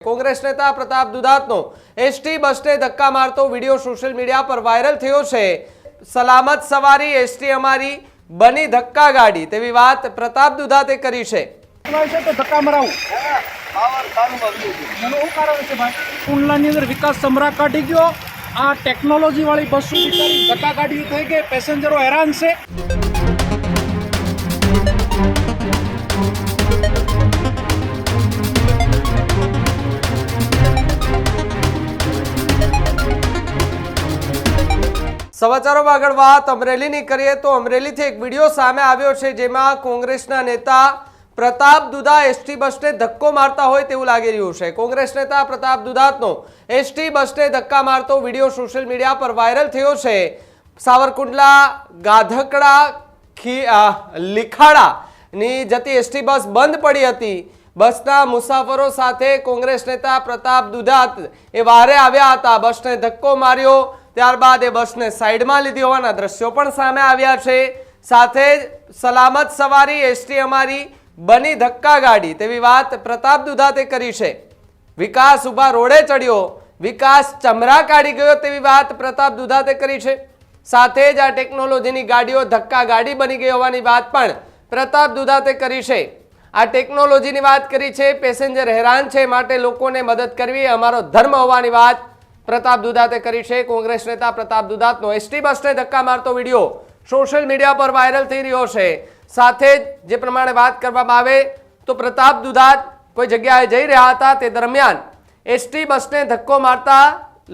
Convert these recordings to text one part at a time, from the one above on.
कांग्रेस नेता Pratap दुधातनो ST bus ने धक्का मारतो वीडियो सोशल मीडिया पर वायरल थयो छे। सलामत सवारी एसटी अमारी बनी धक्का गाड़ी तेवी वात प्रताप दुधाते करी छे। तो धक्का मराऊ कुंडलानी अंदर विकास सम्राट काढी गयो। आ टेक्नोलॉजी वाली बसों धक्का गाड़ी थई गई, पेसेंजरो हैरान से। समाचारों में आगळ वात अमरेलीनी करीए तो अमरेलीथी एक विडियो सामे आव्यो छे, जेमां कोंग्रेसना नेता प्रताप दुधा एसटी बस ने धक्को मारता होय तेवुं लागी रह्युं छे। कोंग्रेस नेता प्रताप दुधातनो एसटी बस ने धक्का मारतो वीडियो सोशल मीडिया पर वायरल थयो छे। सावरकुंडला गाधकड़ा લીખાડા ની જતી એસટી બસ બંધ પડી હતી। બસના મુસાફરો સાથે કોંગ્રેસ નેતા પ્રતાપ દુધાત એ વારે આવ્યા હતા। બસને ધક્કો માર્યો, ત્યારબાદ એ બસને સાઈડમાં લીધી હોવાના દ્રશ્યો પણ સામે આવ્યા છે। સાથે સલામત સવારી એસટી અમારી બની ધક્કા ગાડી તેવી વાત પ્રતાપ દુધાતે કરી છે। વિકાસ ઉભા રોડે ચડ્યો, વિકાસ ચમરા કાઢી ગયો તેવી વાત પ્રતાપ દુધાતે કરી છે। સાથે જ આ ટેકનોલોજીની ગાડીઓ ધક્કા ગાડી બની ગઈ હોવાની વાત પણ પ્રતાપ દુધાતે કરી છે। આ ટેકનોલોજીની વાત કરી છે, પેસેન્જર હેરાન છે માટે લોકોને મદદ કરવી એ અમારો ધર્મ હોવાની વાત प्रताप दुधाते करी छे। कांग्रेस नेता प्रताप दुधातनो एसटी बस ने धक्का मारतो वीडियो सोशल मीडिया पर वायरल थई रह्यो छे। साथे जे प्रमाणे बात करवामां आवे तो प्रताप दुधात कोई जग्याए जई रह्या हता, ते दरमियान एसटी बस ने धक्को मारता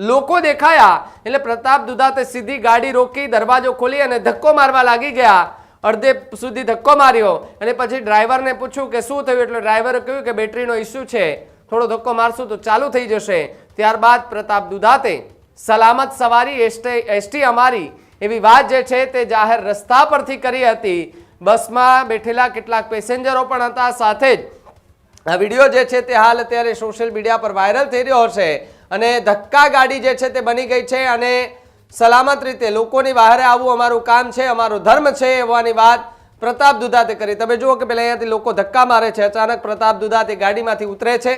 लोको देखाया એટલે प्रताप दुधाते सीधी गाड़ी रोकी, दरवाजो खोली अने धक्को मारवा लागी गया। अर्धे सुधी धक्को मार्यो अने पछी ड्राइवर ने पूछ्युं के शुं थयुं, એટલે ड्राइवरे कह्युं के बेटरीनो इश्यू छे, थोड़ो धक्को मारशुं तो चालू थई जशे। त्यारबाद प्रताप दुधाते सलामत सवारी एसटी अमारी एवी वात जे छे ते जाहेर रस्ता परथी करी हती। बसमां बेठेला केटलाक पेसेंजरो पण हता। साथे ज आ विडियो जे छे ते हाल अत्यारे सोशल मीडिया पर वायरल थई रह्यो छे अने धक्का गाड़ी जे छे ते बनी गई छे अने सलामत रीते लोकोनी बहारे आवવું અમારું કામ છે, અમારો ધર્મ છે એવાની વાત પ્રતાપ દુધાતે કરી। તમે જુઓ કે પેલા અહીંયાથી લોકો ધક્કા મારે છે, અચાનક પ્રતાપ દુધાત એ ગાડીમાંથી ઉતરે છે,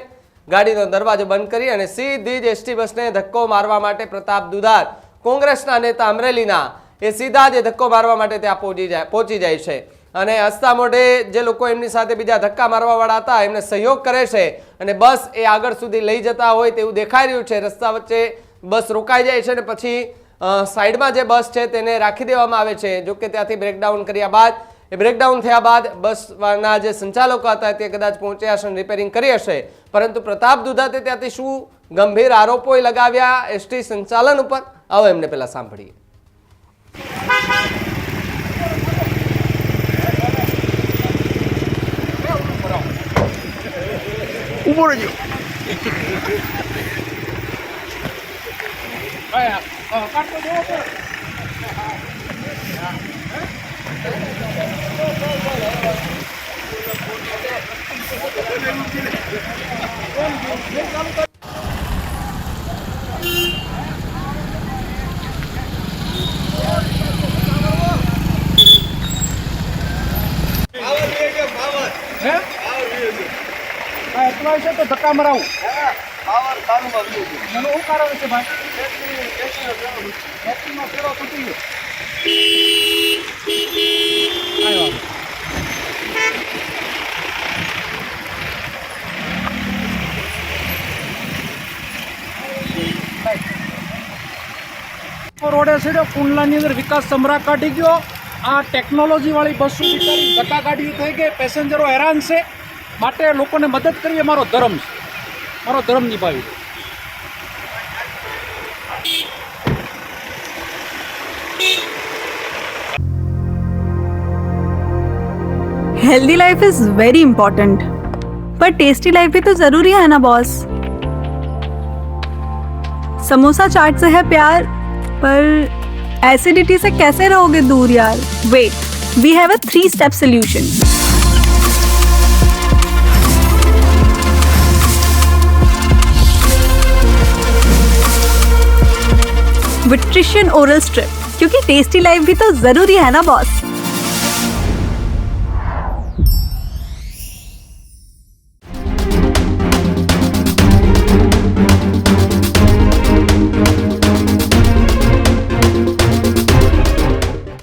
ગાડીનો દરવાજો બંધ કરી અને સીધી જ એસટી બસને ધક્કો મારવા માટે પ્રતાપ દુધાત કોંગ્રેસના નેતા અમરેલીના એ સીધા જ ધક્કો મારવા માટે ત્યાં પહોંચી જાય છે અને હસતા મોઢે જે લોકો એમની સાથે બીજા ધક્કા મારવાવાળા હતા એમને સહયોગ કરે છે અને બસ એ આગળ સુધી લઈ જતા હોય તેવું દેખાઈ રહ્યું છે। રસ્તા વચ્ચે બસ રોકાઈ જાય છે અને પછી સાઈડમાં જે બસ છે તેને રાખી દેવામાં આવે છે। જો કે ત્યાંથી બ્રેકડાઉન કર્યા બાદ ब्रेकडाउन थया बाद बसना जे संचालको हता ते कदाच पहोंच्या हशे, रिपेरिंग करी हशे, परंतु प्रताप दुधाते त्याथी शुं गंभीर आरोपो लगाव्या एसटी संचालन उपर। आवो एमने पेला सांभळीए। उभो रह्यो काटतो देवो तो तो धक्का मराऊ મને શું કારણ છે ભાઈ? બેટરીનો ફેરો તૂટી ગયો। रोडे से कुंडलानी अंदर विकास सम्राट काढी गयो। आ टेक्नोलॉजी वाली बसों धक्का गाड़ी थई गई, पेसेंजरो हैरान से માટે લોકોને મદદ કરવી મારો ધર્મ છે, મારો ધર્મ નિભાવી। Healthy life is very important, पर टेस्टी लाइफ भी तो जरूरी है ना बॉस। समोसा चाट से है प्यार, पर एसिडिटी से कैसे रहोगे दूर यार। Wait, we have a 3 step solution. विट्रिशियन ओरल स्ट्रिप, क्योंकि टेस्टी लाइफ भी तो जरूरी है ना बॉस।